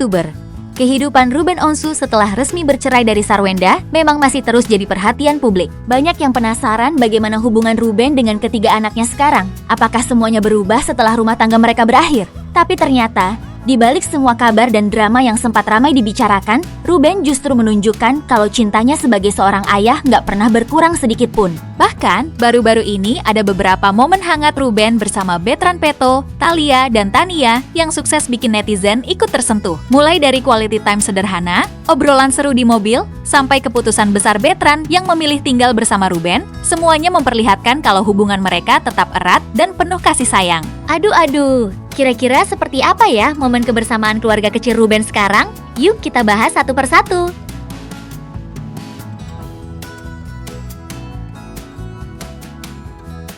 Selebtuber. Kehidupan Ruben Onsu setelah resmi bercerai dari Sarwenda memang masih terus jadi perhatian publik. Banyak yang penasaran bagaimana hubungan Ruben dengan ketiga anaknya sekarang. Apakah semuanya berubah setelah rumah tangga mereka berakhir? Tapi ternyata, di balik semua kabar dan drama yang sempat ramai dibicarakan, Ruben justru menunjukkan kalau cintanya sebagai seorang ayah nggak pernah berkurang sedikit pun. Bahkan, baru-baru ini ada beberapa momen hangat Ruben bersama Bertrand Peto, Thalia, dan Tania yang sukses bikin netizen ikut tersentuh. Mulai dari quality time sederhana, obrolan seru di mobil, sampai keputusan besar Bertrand yang memilih tinggal bersama Ruben, semuanya memperlihatkan kalau hubungan mereka tetap erat dan penuh kasih sayang. Aduh, kira-kira seperti apa ya momen kebersamaan keluarga kecil Ruben sekarang? Yuk kita bahas satu persatu.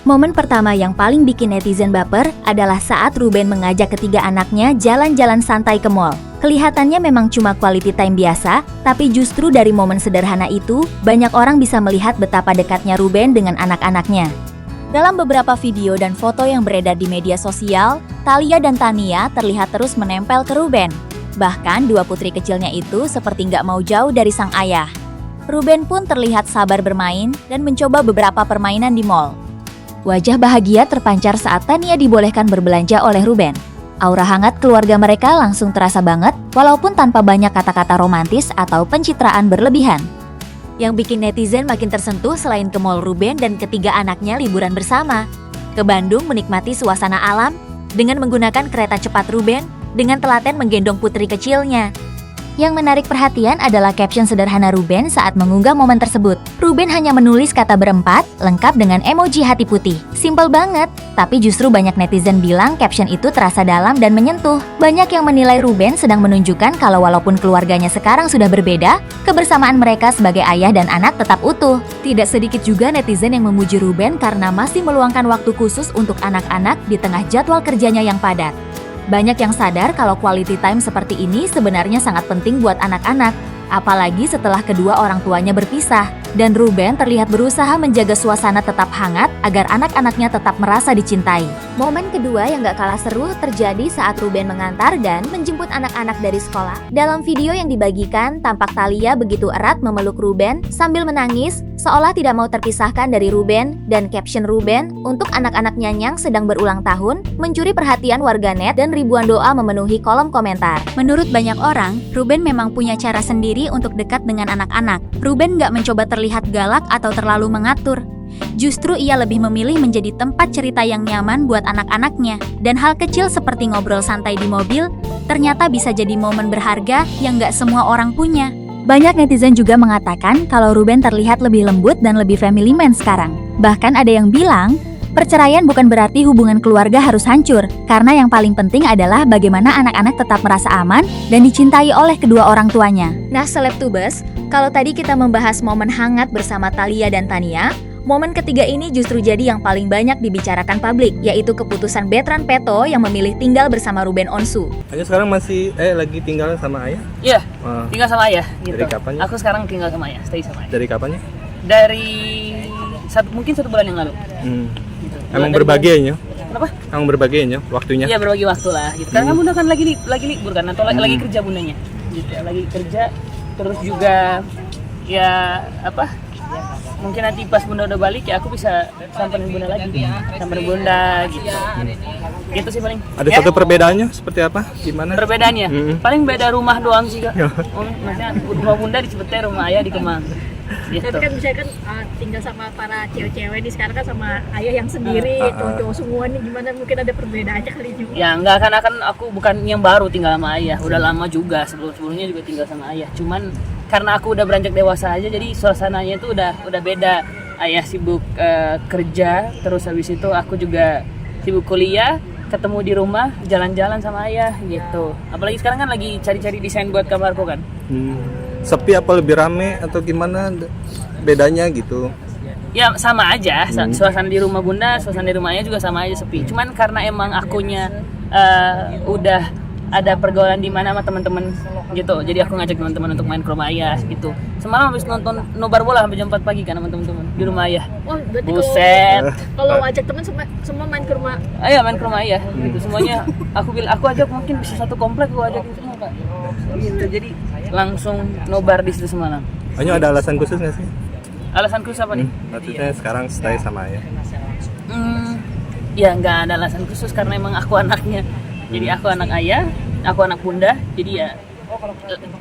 Momen pertama yang paling bikin netizen baper adalah saat Ruben mengajak ketiga anaknya jalan-jalan santai ke mall. Kelihatannya memang cuma quality time biasa, tapi justru dari momen sederhana itu, banyak orang bisa melihat betapa dekatnya Ruben dengan anak-anaknya. Dalam beberapa video dan foto yang beredar di media sosial, Thalia dan Tania terlihat terus menempel ke Ruben. Bahkan dua putri kecilnya itu seperti nggak mau jauh dari sang ayah. Ruben pun terlihat sabar bermain dan mencoba beberapa permainan di mall. Wajah bahagia terpancar saat Tania dibolehkan berbelanja oleh Ruben. Aura hangat keluarga mereka langsung terasa banget, walaupun tanpa banyak kata-kata romantis atau pencitraan berlebihan. Yang bikin netizen makin tersentuh selain ke mall Ruben dan ketiga anaknya liburan bersama. Ke Bandung menikmati suasana alam dengan menggunakan kereta cepat Ruben dengan telaten menggendong putri kecilnya. Yang menarik perhatian adalah caption sederhana Ruben saat mengunggah momen tersebut. Ruben hanya menulis kata berempat, lengkap dengan emoji hati putih. Simpel banget, tapi justru banyak netizen bilang caption itu terasa dalam dan menyentuh. Banyak yang menilai Ruben sedang menunjukkan kalau walaupun keluarganya sekarang sudah berbeda, kebersamaan mereka sebagai ayah dan anak tetap utuh. Tidak sedikit juga netizen yang memuji Ruben karena masih meluangkan waktu khusus untuk anak-anak di tengah jadwal kerjanya yang padat. Banyak yang sadar kalau quality time seperti ini sebenarnya sangat penting buat anak-anak, apalagi setelah kedua orang tuanya berpisah. Dan Ruben terlihat berusaha menjaga suasana tetap hangat agar anak-anaknya tetap merasa dicintai. Momen kedua yang gak kalah seru terjadi saat Ruben mengantar dan menjemput anak-anak dari sekolah. Dalam video yang dibagikan, tampak Thalia begitu erat memeluk Ruben sambil menangis, seolah tidak mau terpisahkan dari Ruben, dan caption Ruben untuk anak-anak Nyanyang sedang berulang tahun mencuri perhatian warganet dan ribuan doa memenuhi kolom komentar. Menurut banyak orang, Ruben memang punya cara sendiri untuk dekat dengan anak-anak. Ruben gak mencoba terlihat galak atau terlalu mengatur. Justru ia lebih memilih menjadi tempat cerita yang nyaman buat anak-anaknya. Dan hal kecil seperti ngobrol santai di mobil, ternyata bisa jadi momen berharga yang gak semua orang punya. Banyak netizen juga mengatakan kalau Ruben terlihat lebih lembut dan lebih family man sekarang. Bahkan ada yang bilang, perceraian bukan berarti hubungan keluarga harus hancur, karena yang paling penting adalah bagaimana anak-anak tetap merasa aman dan dicintai oleh kedua orang tuanya. Nah, Selebtubers, kalau tadi kita membahas momen hangat bersama Thalia dan Tania, momen ketiga ini justru jadi yang paling banyak dibicarakan publik, yaitu keputusan Bertrand Peto yang memilih tinggal bersama Ruben Onsu. Ayah sekarang masih lagi tinggal sama ayah? Iya, tinggal sama ayah gitu. Dari kapannya? Aku sekarang tinggal sama ayah, stay sama ayah. Dari kapannya? Dari mungkin 1 bulan yang lalu. Gitu. Emang berbaginya? Kenapa? Emang berbaginya waktunya? Iya, berbagi waktu lah gitu. Karena bunda kan lagi libur kan, atau lagi kerja bundanya. Gitu, lagi kerja, terus juga ya mungkin nanti pas bunda udah balik ya aku bisa samperin bunda lagi, samperin bunda gitu. Gitu sih paling. Ada satu perbedaannya seperti apa? Gimana? Perbedaannya? Paling beda rumah doang sih kak. Maksudnya rumah bunda di Cipete, rumah ayah di Kemang. Gitu. Tapi kan misalkan tinggal sama para cewek-cewek nih, sekarang kan sama ayah yang sendiri, cowok-cowok semua nih, gimana mungkin ada perbedaannya kali juga? Ya enggak, kan aku bukan yang baru tinggal sama ayah, udah lama juga, sebelumnya juga tinggal sama ayah. Cuman karena aku udah beranjak dewasa aja, jadi suasananya itu udah beda. Ayah sibuk kerja, terus habis itu aku juga sibuk kuliah, ketemu di rumah, jalan-jalan sama ayah gitu. Apalagi sekarang kan lagi cari-cari desain buat kamarku kan. Sepi apa lebih rame atau gimana bedanya gitu? Ya sama aja, suasana di rumah bunda, suasana di rumah ayah juga sama aja sepi. Cuman karena emang akunya udah ada pergaulan di mana sama teman-teman gitu. Jadi aku ngajak teman-teman untuk main ke rumah ayah gitu. Semalam habis nonton nobar bola sampai jam 4 pagi kan sama teman-teman di rumah ayah. Oh, berarti buset. Kalau ngajak teman semua main ke rumah. Ayo main ke rumah ayah gitu. Semuanya aku ajak, mungkin bisa satu komplek aku ajak semua. Pak. Gitu, jadi langsung nobar di situ semalam. Hanya ada alasan khusus nggak sih? Alasan khusus apa nih? Maksudnya sekarang stay sama ayah. Ya nggak ada alasan khusus karena emang aku anaknya. Jadi aku anak ayah, aku anak bunda. Jadi ya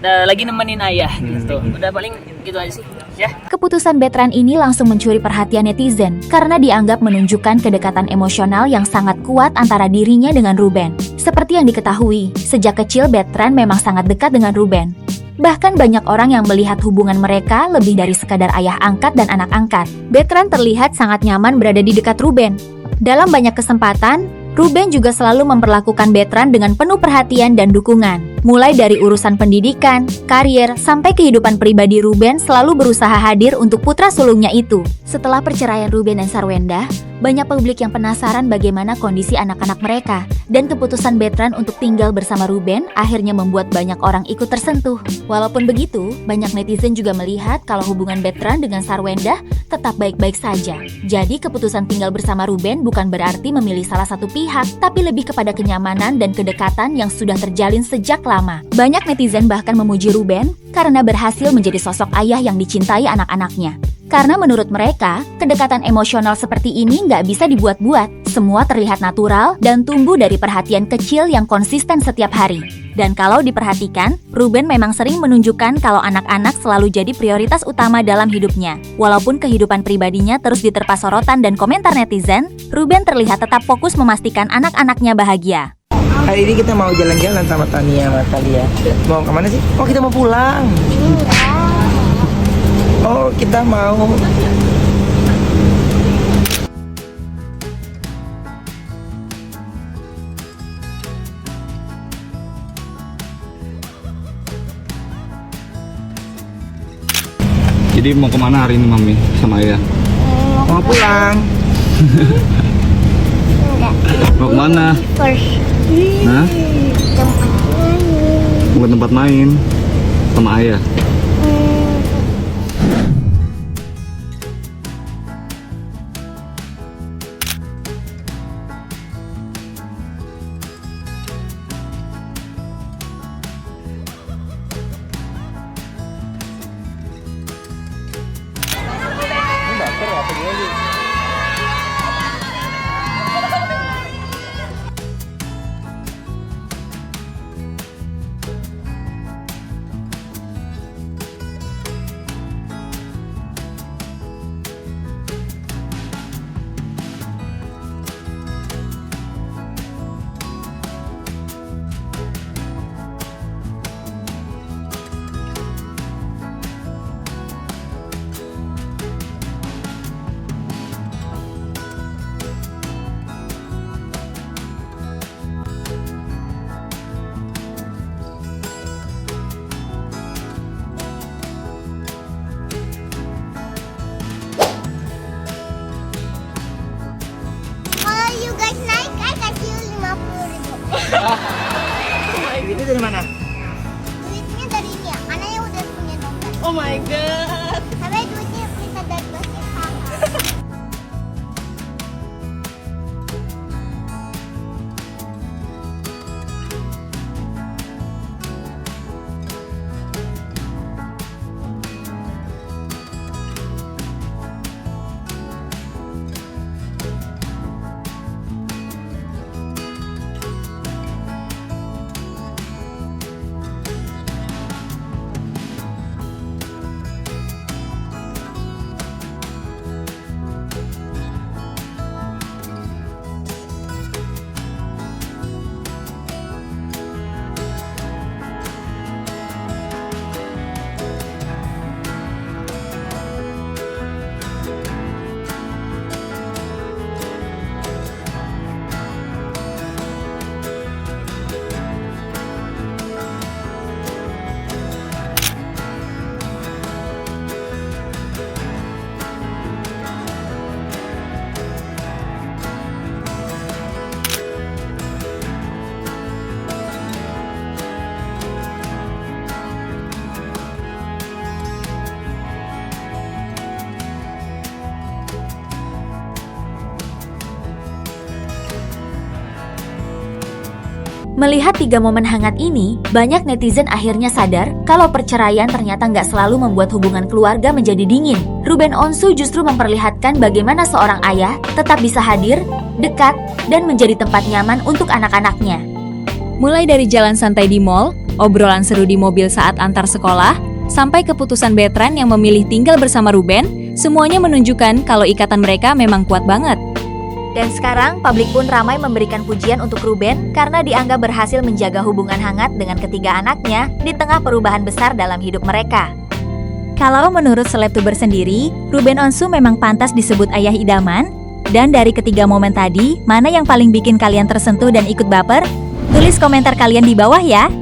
lagi nemenin ayah gitu. Udah paling gitu aja sih. Ya. Keputusan Bertrand ini langsung mencuri perhatian netizen karena dianggap menunjukkan kedekatan emosional yang sangat kuat antara dirinya dengan Ruben. Seperti yang diketahui, sejak kecil Bertrand memang sangat dekat dengan Ruben. Bahkan banyak orang yang melihat hubungan mereka lebih dari sekadar ayah angkat dan anak angkat. Bertrand terlihat sangat nyaman berada di dekat Ruben. Dalam banyak kesempatan, Ruben juga selalu memperlakukan Bertrand dengan penuh perhatian dan dukungan. Mulai dari urusan pendidikan, karir, sampai kehidupan pribadi, Ruben selalu berusaha hadir untuk putra sulungnya itu. Setelah perceraian Ruben dan Sarwenda, banyak publik yang penasaran bagaimana kondisi anak-anak mereka. Dan keputusan Bertrand untuk tinggal bersama Ruben akhirnya membuat banyak orang ikut tersentuh. Walaupun begitu, banyak netizen juga melihat kalau hubungan Bertrand dengan Sarwenda tetap baik-baik saja. Jadi keputusan tinggal bersama Ruben bukan berarti memilih salah satu pihak, tapi lebih kepada kenyamanan dan kedekatan yang sudah terjalin sejak lama. Banyak netizen bahkan memuji Ruben karena berhasil menjadi sosok ayah yang dicintai anak-anaknya. Karena menurut mereka, kedekatan emosional seperti ini nggak bisa dibuat-buat. Semua terlihat natural dan tumbuh dari perhatian kecil yang konsisten setiap hari. Dan kalau diperhatikan, Ruben memang sering menunjukkan kalau anak-anak selalu jadi prioritas utama dalam hidupnya. Walaupun kehidupan pribadinya terus diterpa sorotan dan komentar netizen, Ruben terlihat tetap fokus memastikan anak-anaknya bahagia. Hari ini kita mau jalan-jalan sama Tania sama Talia. Mau kemana sih? Oh, kita mau pulang. Oh, kita mau. Jadi mau kemana hari ini Mami sama Ayah? Mau pulang. Mau kemana? Hah? Mau ke tempat main sama Ayah? Kalau you guys naik, I kasih you 50.000. Itu dari mana? Duitnya dari ini ya, karena yang udah punya dompet. Oh my god. Tapi duitnya bisa dari bosnya kakak. Melihat 3 momen hangat ini, banyak netizen akhirnya sadar kalau perceraian ternyata nggak selalu membuat hubungan keluarga menjadi dingin. Ruben Onsu justru memperlihatkan bagaimana seorang ayah tetap bisa hadir, dekat, dan menjadi tempat nyaman untuk anak-anaknya. Mulai dari jalan santai di mall, obrolan seru di mobil saat antar sekolah, sampai keputusan Bertrand yang memilih tinggal bersama Ruben, semuanya menunjukkan kalau ikatan mereka memang kuat banget. Dan sekarang, publik pun ramai memberikan pujian untuk Ruben karena dianggap berhasil menjaga hubungan hangat dengan ketiga anaknya di tengah perubahan besar dalam hidup mereka. Kalau menurut selebtuber sendiri, Ruben Onsu memang pantas disebut ayah idaman. Dan dari ketiga momen tadi, mana yang paling bikin kalian tersentuh dan ikut baper? Tulis komentar kalian di bawah ya!